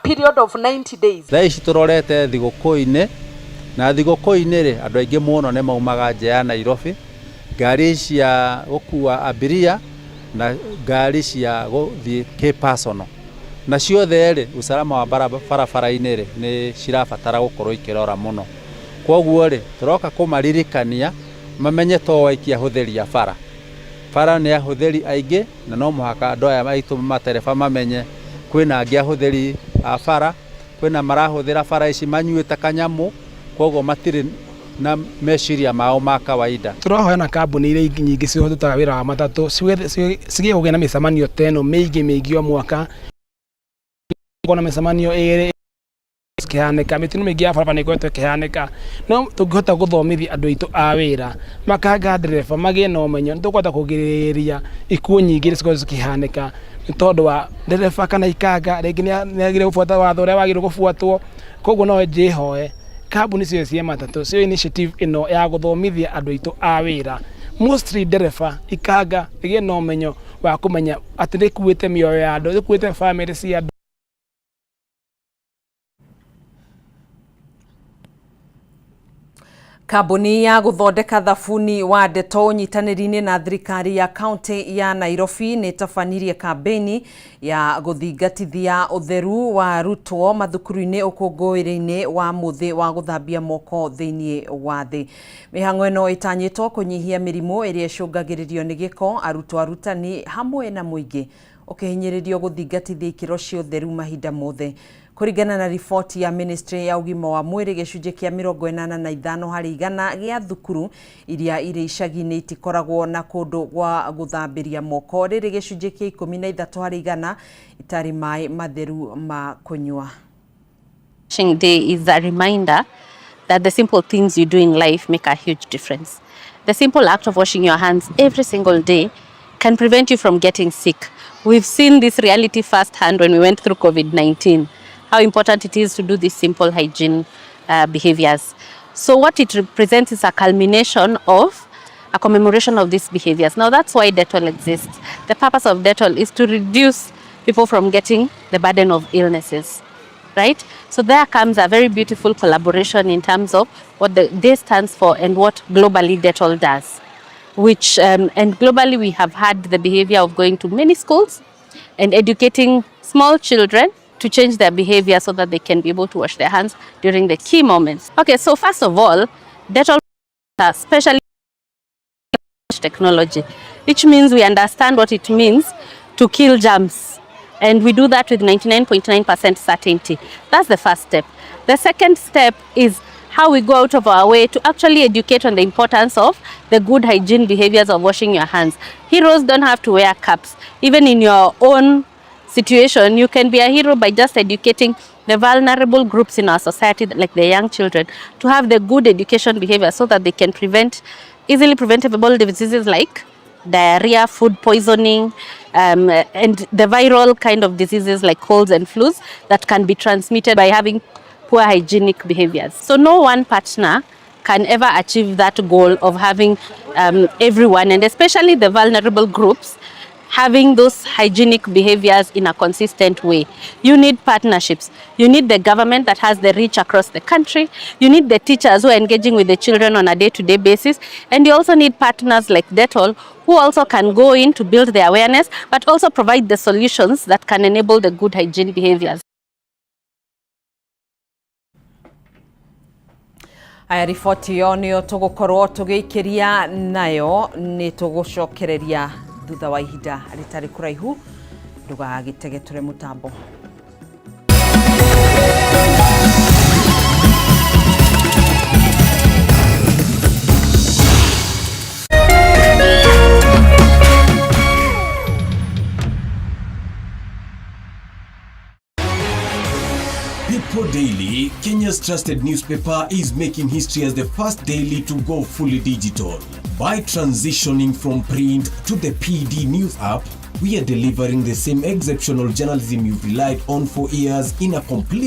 period of 90 days. Thaici turorete thiguku-ini na thiguku-ini ri andu aingi muno ne maumaga nje ya Nairobi, ngari cia gukua abiria na ngari cia guthii ki-personal, na ciothe ri usalama wa barabara-ini ri ni cirabatara gukorwo ikirora muno. Koguo ri turoka kumaririkania mamenye to waikia huthiria bara ni ahuthiri aingi, na no muhaka andu aya maitu matereba mamenye kwina angi ahuthiri a bara, kwina marahuthira bara ici manyuite kanyamu, koguo matiri na meciria mao ma kawaida. Turahoya na kambuni iria nyingi cihotutaga wira wa matatu sige kugia na micemanio teno meigi o mwaka, ngona micemanio iri kihanika mitino mingi ya barabara nikoretwo kihanika, no tungihota guthomithia andu aitu a wira makanga ndereba magie na umenyo nitukwenda kugiriria ikuo nyingi cikorwo cikihanika ni tondu wa ndereba kana ikanga ringi niagire gubuata watho uria wagire gubuatwo. Koguo no njihoe kambuni cio cia matatu cio initiative ino ya guthomithia andu aitu a wira, mostly ndereba ikanga igie na umenyo wa kumenya ati rikuite mioyo ya andu, rikuite family cia andu. Kambuni ya guthondeka thabuni wa Dettol nyitanĩri-inĩ na thirikari ya kaunti ya Nairobi nĩ tabanirie kambeni ya gũthingatithia ũtheru wa arutwo mathukuru-inĩ ũkũngũĩri-inĩ wa mũthĩ wa gũthambia moko thĩinĩ wa thĩ. Mĩhang'o ĩno ĩtanyĩtwo kũnyihia mĩrimũ ĩrĩa ĩcũngagĩrĩrio nĩ gĩko, arutwo, arutani hamwe na mũingĩ ũkĩhinyĩrĩrio gũthingatithia ikĩro cia ũtheru mahinda mothe. Kũringana na riboti ya Ministry ya Ũgima wa Mwĩrĩ, gĩcunjĩ kĩa 85 harĩ 100 gĩa thukuru iria irĩ icagi-inĩ itikoragwo na kũndũ gwa gũthambĩria moko, rĩrĩ gĩcunjĩ kĩa 13 harĩ 100 itarĩ maĩ matheru ma kũnyua. Washing Day is a reminder that the simple things you do in life make a huge difference. The simple act of washing your hands every single day can prevent you from getting sick. We've seen this reality firsthand when we went through COVID-19. How important it is to do these simple hygiene behaviors. So what it represents is a culmination of a commemoration of these behaviors. Now that's why Dettol exists. The purpose of Dettol is to reduce people from getting the burden of illnesses, right? So there comes a very beautiful collaboration in terms of what the day stands for and what globally Dettol does. Which and globally we have had the behavior of going to many schools and educating small children to change their behavior so that they can be able to wash their hands during the key moments. Okay, so first of all, Dettol is specially technology, which means we understand what it means to kill germs. And we do that with 99.9% certainty. That's the first step. The second step is how we go out of our way to actually educate on the importance of the good hygiene behaviors of washing your hands. Heroes don't have to wear caps. Even in your own situation, you can be a hero by just educating the vulnerable groups in our society, like the young children, to have the good education behavior so that they can prevent easily preventable diseases like diarrhea, food poisoning, and the viral kind of diseases like colds and flus that can be transmitted by having poor hygienic behaviors. So no one partner can ever achieve that goal of having everyone, and especially the vulnerable groups, having those hygienic behaviors in a consistent way. You need partnerships. You need the government that has the reach across the country. You need the teachers who are engaging with the children on a day-to-day basis. And you also need partners like Dettol who also can go in to build the awareness, but also provide the solutions that can enable the good hygiene behaviors. Aya, riboti yo nĩyo tũgũkorwo tũgĩikĩria nayo, nĩ tũgũcokereria thutha wa ihinda rĩtarĩ kũraihu. Ndũgagĩtege tũre mũtambo. People Daily, Kenya's trusted newspaper, is making history as the first daily to go fully digital. By transitioning from print to the PD News app, we are delivering the same exceptional journalism you've relied on for years in a complete